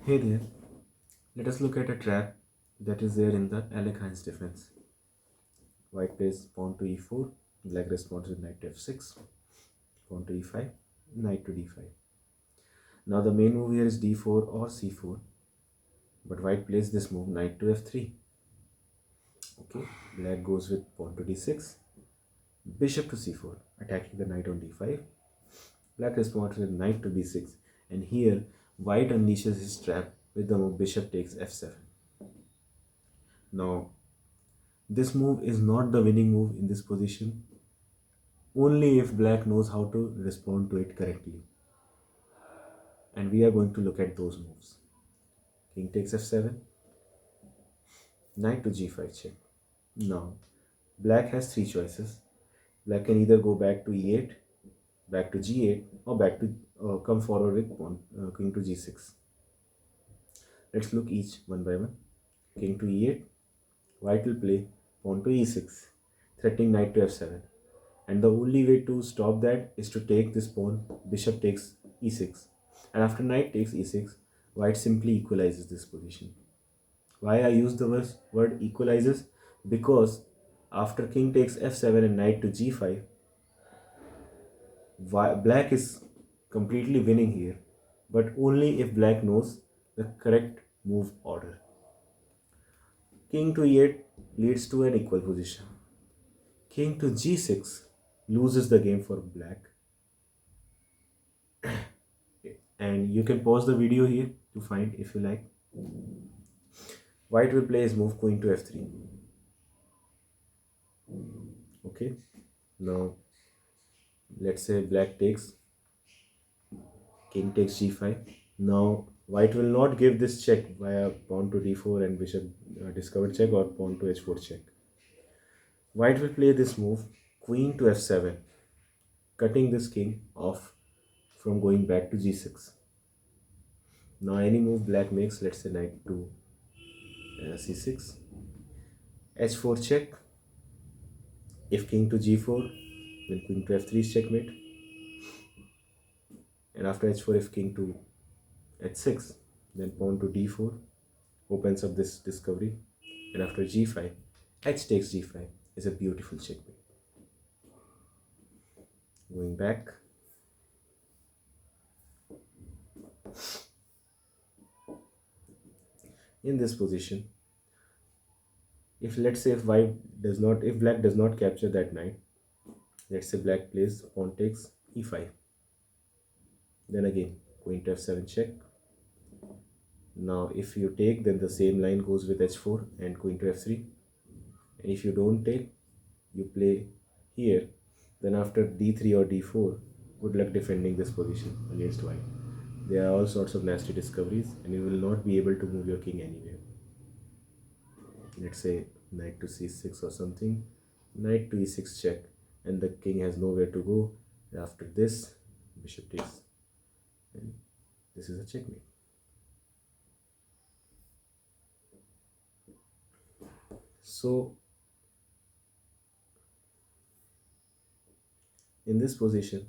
Hey there, let us look at a trap that is there in the Alekhine's defense. White plays pawn to e4, black responds with knight to f6, pawn to e5, knight to d5. Now the main move here is d4 or c4, but white plays this move knight to f3. Okay, black goes with pawn to d6, bishop to c4, attacking the knight on d5. Black responds with knight to b6, and here white unleashes his trap with the move bishop takes f7. Now this move is not the winning move in this position only if black knows how to respond to it correctly. And we are going to look at those moves. King takes f7, knight to g5 check. Now, black has three choices. Black can either go back to e8, back to g8, or back to come forward with pawn, king to g6. Let's look each one by one. King to e8, white will play pawn to e6, threatening knight to f7. And the only way to stop that is to take this pawn, bishop takes e6. And after knight takes e6, white simply equalizes this position. Why I use the word equalizes? Because after king takes f7 and knight to g5, black is completely winning here, but only if black knows the correct move order. King to e8 leads to an equal position. King to g6 loses the game for black. And you can pause the video here to find if you like. White will play his move queen to f3. Okay, now let's say black takes, king takes g5. Now white will not give this check via pawn to d4 and bishop discovered check or pawn to h4 check. White will play this move queen to f7, cutting this king off from going back to g6. Now any move black makes, let's say knight to c6, h4 check. If king to g4, then queen to f3 is checkmate. And after h4, if king to h6, then pawn to d4 opens up this discovery. And after g5, h takes g5 is a beautiful checkmate. Going back. In this position, if let's say if black does not capture that knight, let's say black plays pawn takes e5. Then again, queen to f7 check. Now if you take, then the same line goes with h4 and queen to f3. And if you don't take, you play here. Then after d3 or d4, good luck defending this position against white. There are all sorts of nasty discoveries and you will not be able to move your king anywhere. Let's say knight to c6 or something, knight to e6 check, and the king has nowhere to go. After this, bishop takes, and this is a checkmate. So in this position,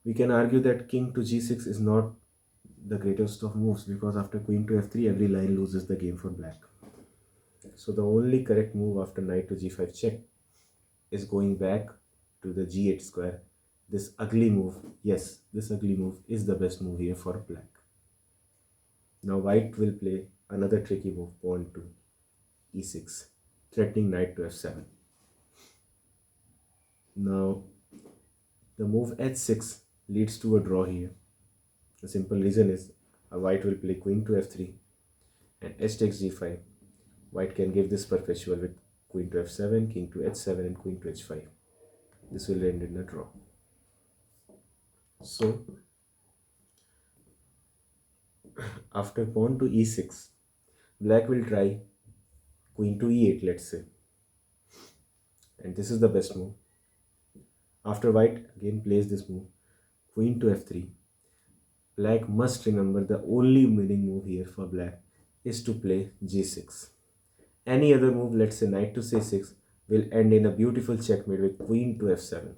we can argue that king to g6 is not the greatest of moves, because after queen to f3, every line loses the game for black. So the only correct move after knight to g5 check is going back to the g8 square. This ugly move, yes, this ugly move is the best move here for black. Now white will play another tricky move, pawn to e6, threatening knight to f7. Now the move h6 leads to a draw here. The simple reason is white will play queen to f3 and h takes g5. White can give this perpetual with queen to f7, king to h7 and queen to h5. This will end in a draw. So after pawn to e6, black will try queen to e8, let's say. And this is the best move. After white again plays this move, queen to f3. Black must remember the only winning move here for black is to play g6. Any other move, let's say knight to c6, will end in a beautiful checkmate with queen to f7.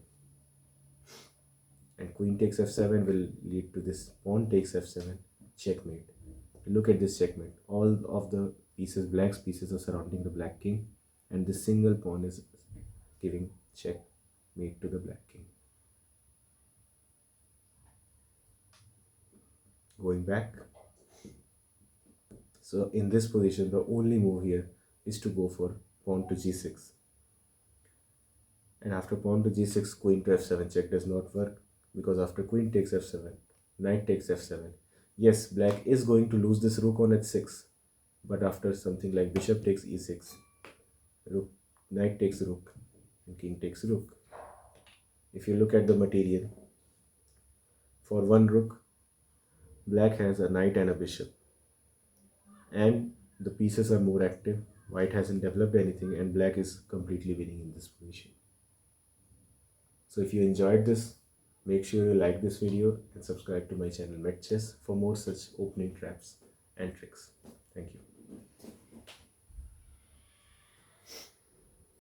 And queen takes f7 will lead to this pawn takes f7 checkmate. Look at this checkmate. All of the pieces, black's pieces, are surrounding the black king, and this single pawn is giving checkmate to the black king. Going back. So in this position, the only move here is to go for pawn to g6. And after pawn to g6, queen to f7 check does not work, because after queen takes f7, knight takes f7. Yes, black is going to lose this rook on h6, but after something like bishop takes e6, rook, knight takes rook, and king takes rook. If you look at the material, for one rook, black has a knight and a bishop, and the pieces are more active. White hasn't developed anything, and black is completely winning in this position. So if you enjoyed this, make sure you like this video and subscribe to my channel MedChess for more such opening traps and tricks.